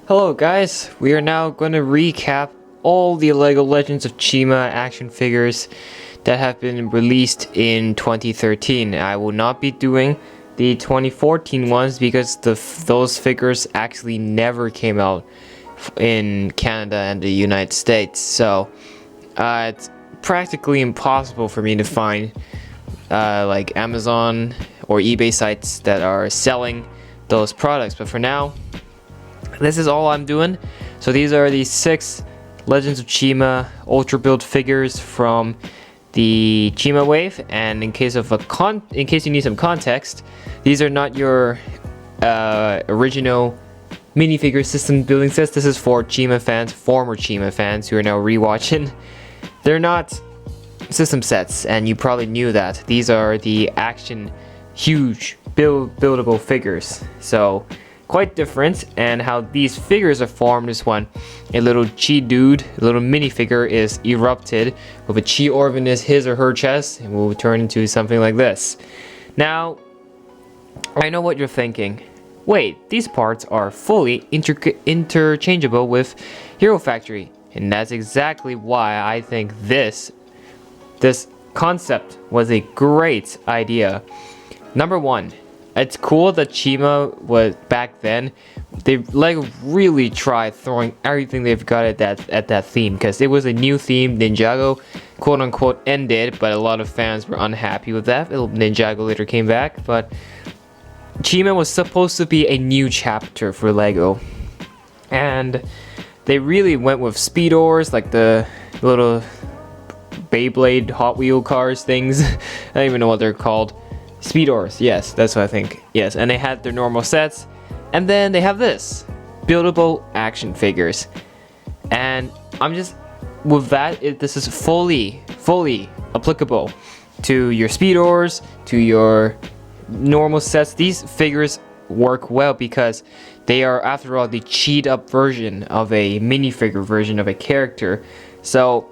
Hello guys, we are now going to recap all the LEGO Legends of Chima action figures that have been released in 2013. I will not be doing the 2014 ones because those figures actually never came out in Canada and the United States. So it's practically impossible for me to find like Amazon or eBay sites that are selling those products. But for now, this is all I'm doing. So these are the 6 Legends of Chima Ultra Build figures from the Chima wave, and in case you need some context, these are not your original minifigure system building sets. This is for Chima fans, former Chima fans who are now rewatching. They're not system sets, and you probably knew that. These are the action huge buildable figures. So quite different, and how these figures are formed is when a little chi dude, a little minifigure is erupted with a chi orb in his or her chest and will turn into something like this. Now, I know what you're thinking. Wait, these parts are fully interchangeable with Hero Factory, and that's exactly why I think this concept was a great idea. Number one, it's cool that Chima was back then. They really tried throwing everything they've got at that theme, because it was a new theme. Ninjago, quote unquote, ended, but a lot of fans were unhappy with that. Ninjago later came back, but Chima was supposed to be a new chapter for LEGO, and they really went with speedors, like the little Beyblade Hot Wheel cars things. I don't even know what they're called. Speedors, yes, that's what I think. Yes, and they had their normal sets, and then they have this buildable action figures. And I'm just with that, this is fully applicable to your Speedors, to your normal sets. These figures work well because they are, after all, the cheat up version of a minifigure version of a character. So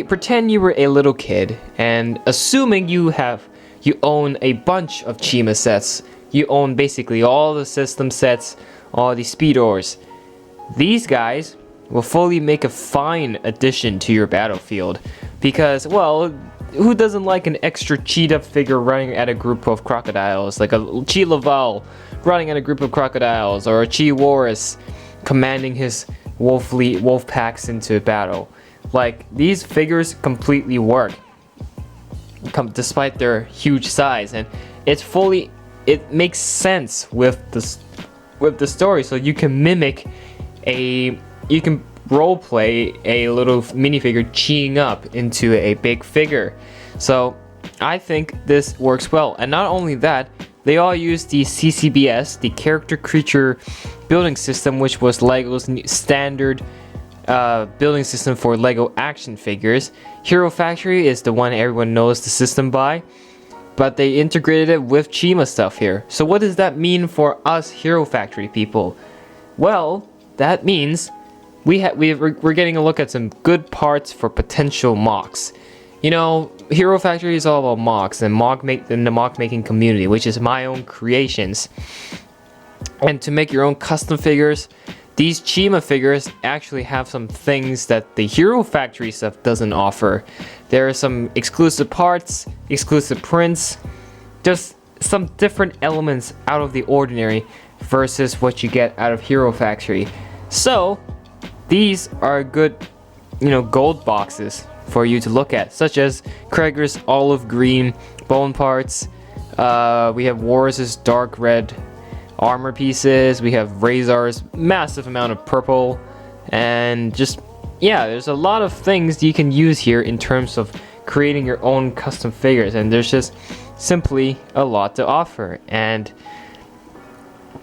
pretend you were a little kid, and assuming you own a bunch of Chima sets. You own basically all the system sets, all the Speedors. These guys will fully make a fine addition to your battlefield, because, well, who doesn't like an extra cheat up figure running at a group of crocodiles, like a Chima Laval running at a group of crocodiles, or a Chima Waris commanding his wolf packs into battle. Like, these figures completely work despite their huge size, and it makes sense with the story. So you can role play a little minifigure cheeing up into a big figure. So I think this works well. And not only that, they all use the CCBS, the character creature building system, which was LEGO's standard building system for LEGO action figures. Hero Factory is the one everyone knows the system by, but they integrated it with Chima stuff here. So what does that mean for us Hero Factory people? Well, that means we're getting a look at some good parts for potential mocks. You know, Hero Factory is all about mocks and the mock making community, which is my own creations. And to make your own custom figures, these Chima figures actually have some things that the Hero Factory stuff doesn't offer. There are some exclusive parts, exclusive prints, just some different elements out of the ordinary versus what you get out of Hero Factory. So these are good, gold boxes for you to look at, such as Cragger's olive green bone parts. We have Waris' dark red armor pieces. We have Razor's massive amount of purple, and just, yeah, there's a lot of things you can use here in terms of creating your own custom figures, and there's just simply a lot to offer. And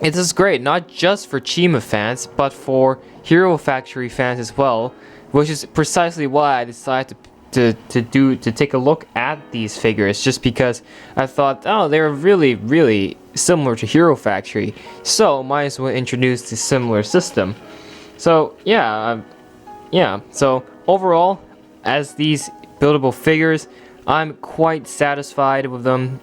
it is great, not just for Chima fans, but for Hero Factory fans as well, which is precisely why I decided to take a look at these figures, just because I thought, oh, they're really similar to Hero Factory, so might as well introduce the similar system. So yeah, so overall, as these buildable figures, I'm quite satisfied with them.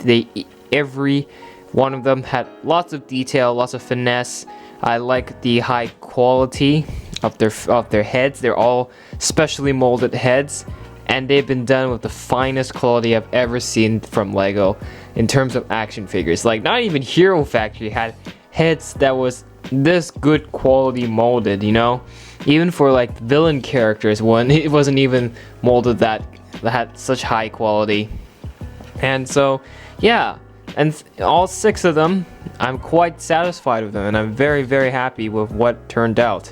Every one of them had lots of detail, lots of finesse. I like the high quality of their heads. They're all specially molded heads, and they've been done with the finest quality I've ever seen from Lego in terms of action figures. Like, not even Hero Factory had heads that was this good quality molded, you know? Even for like villain characters, it wasn't even molded that had such high quality. And so, yeah, and all 6 of them, I'm quite satisfied with them, and I'm very, very happy with what turned out.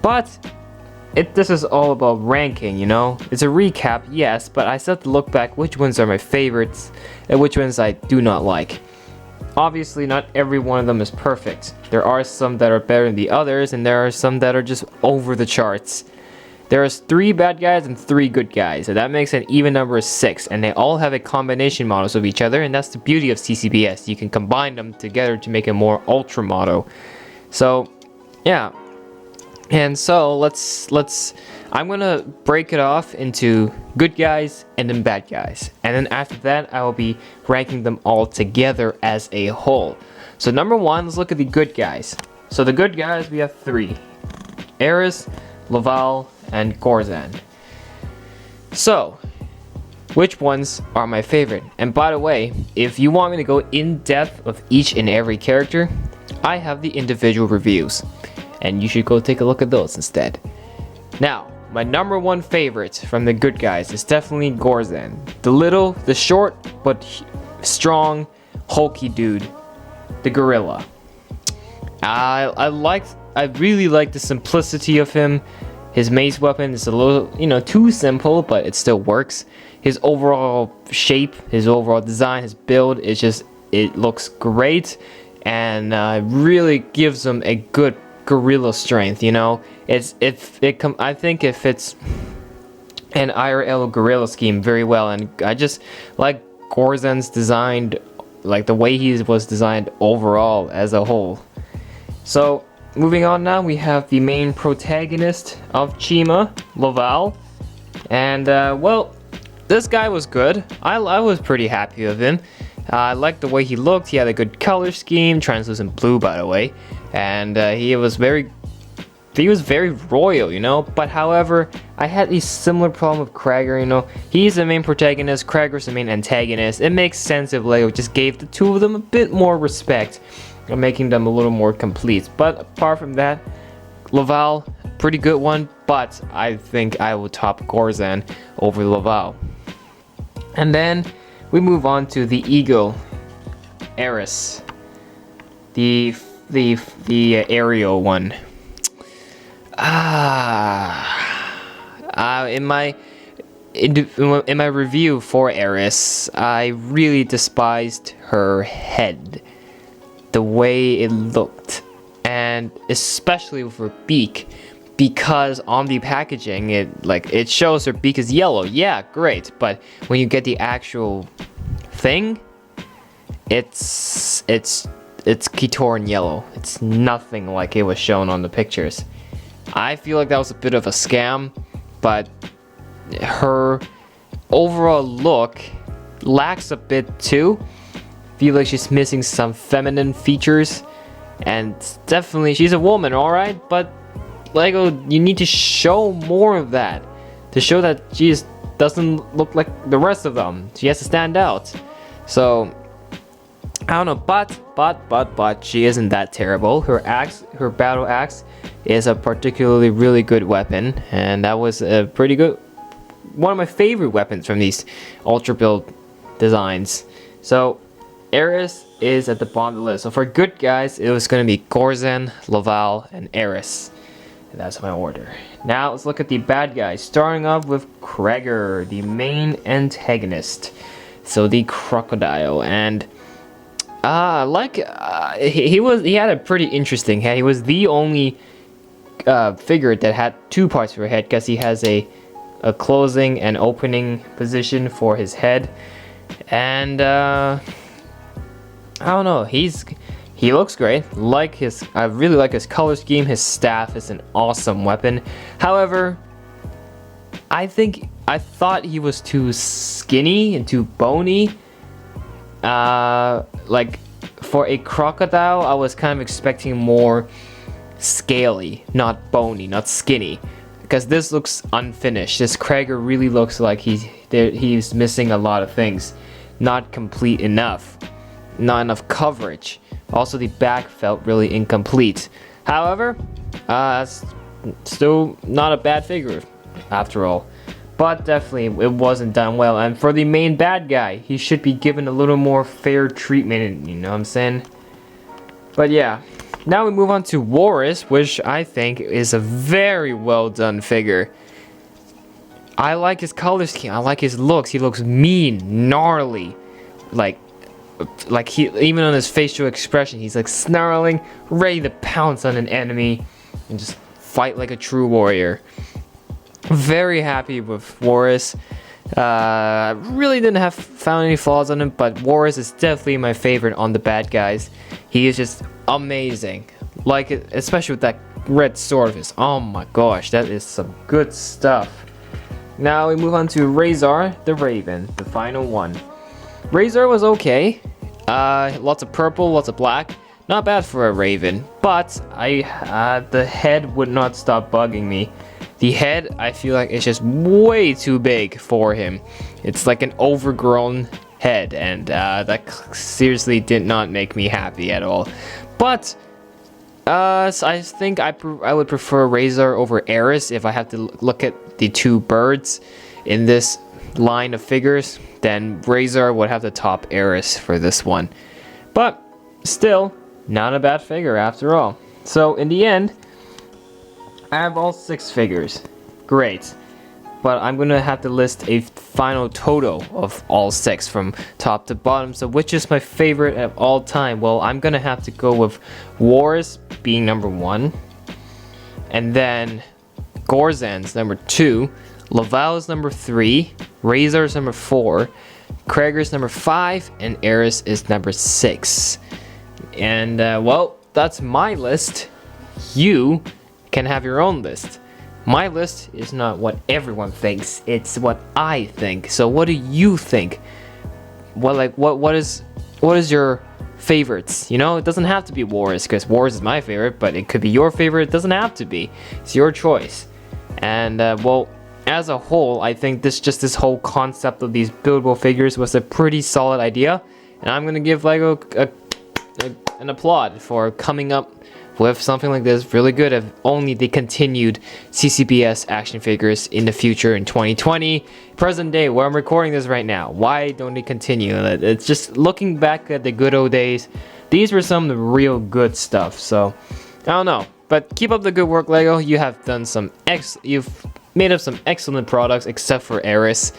But this is all about ranking, you know? It's a recap, yes, but I still have to look back which ones are my favorites and which ones I do not like. Obviously, not every one of them is perfect. There are some that are better than the others, and there are some that are just over the charts. There's 3 bad guys and 3 good guys, so that makes an even number of 6, and they all have a combination models of each other, and that's the beauty of CCBS. You can combine them together to make a more ultra model. So, yeah. And so I'm gonna break it off into good guys and then bad guys, and then after that I will be ranking them all together as a whole. So number 1, let's look at the good guys. So the good guys, we have 3: Waris, Laval, and Gorzan. So which ones are my favorite? And by the way, if you want me to go in depth of each and every character, I have the individual reviews, and you should go take a look at those instead. Now, my number 1 favorite from the good guys is definitely Gorzan. The short but strong, hulky dude, the gorilla. I really like the simplicity of him. His mace weapon is a little, you know, too simple, but it still works. His overall shape, his overall design, his build, it looks great, and really gives him a good gorilla strength, you know. I think it fits an IRL gorilla scheme very well, and I just like Gorzan's designed, like the way he was designed overall as a whole. So moving on now, we have the main protagonist of Chima Laval, and well, this guy was good. I was pretty happy with him. I liked the way he looked. He had a good color scheme, translucent blue, by the way, and he was very royal, you know. But however, I had a similar problem with Cragger, you know. He's the main protagonist, Cragger's the main antagonist. It makes sense if Lego just gave the 2 of them a bit more respect, making them a little more complete. But apart from that, Laval, pretty good one, but I think I will top Gorzan over Laval. And then we move on to the Eagle, Waris, the aerial one. In my review for Waris, I really despised her head, the way it looked, and especially with her beak, because on the packaging it shows her beak is yellow. Yeah, great, but when you get the actual thing, it's Kitoran yellow. It's nothing like it was shown on the pictures. I feel like that was a bit of a scam, but her overall look lacks a bit too. Feel like she's missing some feminine features, and definitely she's a woman, alright, but Lego, you need to show more of that, to show that she just doesn't look like the rest of them. She has to stand out. So I don't know, but she isn't that terrible. Her battle axe is a particularly really good weapon, and that was a pretty good, one of my favorite weapons from these ultra build designs. So Waris is at the bottom of the list. So for good guys, it was going to be Gorzan, Laval, and Waris. And that's my order. Now let's look at the bad guys, starting off with Cragger, the main antagonist. So the crocodile, and he had a pretty interesting head. He was the only figure that had 2 parts for a head, because he has a closing and opening position for his head, and I don't know, he looks great. I really like his color scheme. His staff is an awesome weapon. However, I thought he was too skinny and too bony. Like for a crocodile, I was kind of expecting more scaly, not bony, not skinny. Because this looks unfinished. This Cragger really looks like he's missing a lot of things. Not complete enough. Not enough coverage. Also, the back felt really incomplete. However, still not a bad figure after all. But definitely, it wasn't done well. And for the main bad guy, he should be given a little more fair treatment, you know what I'm saying? But yeah, now we move on to Waris, which I think is a very well done figure. I like his color scheme, I like his looks. He looks mean, gnarly. Like he, even on his facial expression, he's like snarling, ready to pounce on an enemy and just fight like a true warrior. Very happy with Waris. Really didn't found any flaws on him, but Waris is definitely my favorite on the bad guys. He is just amazing. Like, especially with that red sword of his. Oh my gosh, that is some good stuff. Now we move on to Razor the Raven, the final one. Razor was okay. Lots of purple, lots of black. Not bad for a Raven, but the head would not stop bugging me. The head, I feel like it's just way too big for him. It's like an overgrown head, and that seriously did not make me happy at all. But so I think I would prefer Razor over Eris if I have to look at the two birds in this line of figures. Then Razor would have to top Eris for this one. But still, not a bad figure after all. So in the end, I have all 6 figures. Great. But I'm going to have to list a final total of all 6 from top to bottom. So which is my favorite of all time? Well, I'm going to have to go with Waris being number 1. And then Gorzan's number 2. Laval's number 3. Razor's number 4. Cragger's number 5. And Eris is number 6. And well, that's my list. You can have your own list. My list is not what everyone thinks, it's what I think. So what do you think? What is your favorites? You know, it doesn't have to be Waris, because Waris is my favorite, but it could be your favorite. It doesn't have to be. It's your choice. And well, as a whole, I think this whole concept of these buildable figures was a pretty solid idea, and I'm gonna give Lego an applaud for coming up with something like this really good. If only they continued CCBS action figures in the future in 2020, present day where I'm recording this right now. Why don't they continue? It's just looking back at the good old days. These were some of the real good stuff. So I don't know, but keep up the good work, Lego. You have done you've made up some excellent products, except for Eris.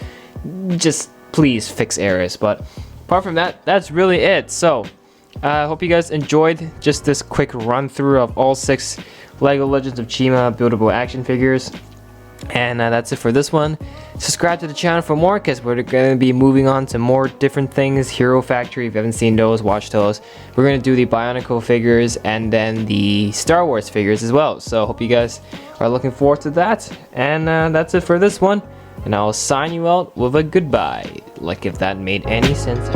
Just please fix Eris. But apart from that, that's really it. So I hope you guys enjoyed just this quick run through of all 6 LEGO Legends of Chima buildable action figures. And that's it for this one. Subscribe to the channel for more, because we're going to be moving on to more different things. Hero Factory, if you haven't seen those, watch those. We're going to do the Bionicle figures and then the Star Wars figures as well. So hope you guys are looking forward to that. And that's it for this one. And I'll sign you out with a goodbye, like if that made any sense.